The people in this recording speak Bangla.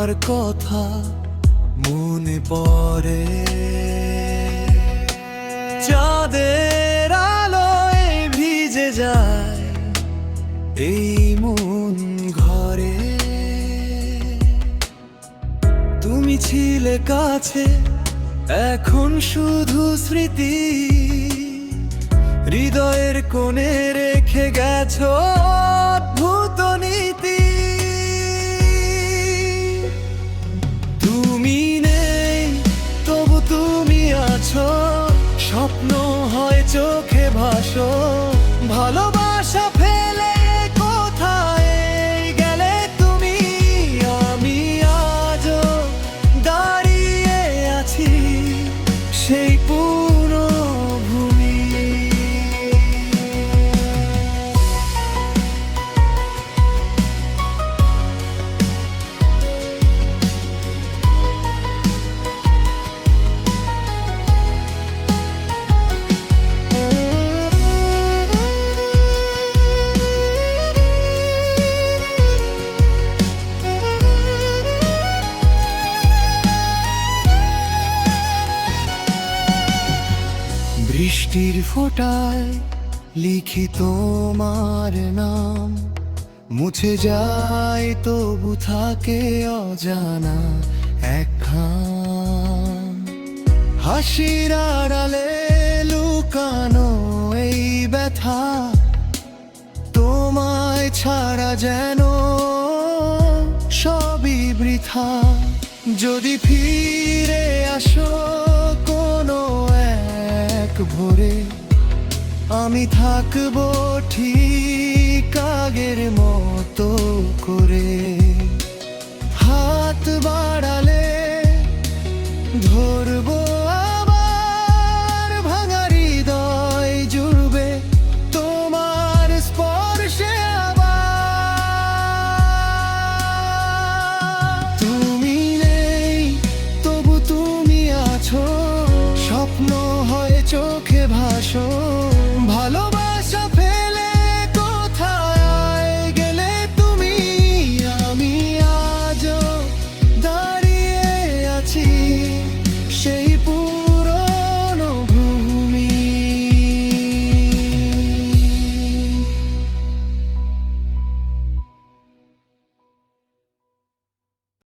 তোমার কথা মনে পড়ে, চাঁদের আলোয় ভিজে যায় এই মন ঘরে। তুমি ছিলে কাছে, এখন শুধু স্মৃতি, হৃদয়ের কোণে রেখে গেছো অদ্ভুত নীতি। তুমি নেই তবু তুমি আছো, স্বপ্ন হয় চোখে ভাসো, ভালোবাসা ফেলে কোথায় গেলে তুমি। আমি আজও দাঁড়িয়ে আছি সেই পুরনো ভূমি। বৃষ্টির ফোঁটায় লিখি তোমার নাম, মুছে যায় তবু থাকে অজানা একখান। হাসির আড়ালে লুকানো এই ব্যথা, তোমায় ছাড়া যেন সবই বৃথা। যদি ফিরে আসো কোনো এক ভোরে, আমি থাকবো ঠিক আগের মতো করে। হাত বাড়ালে ধরবো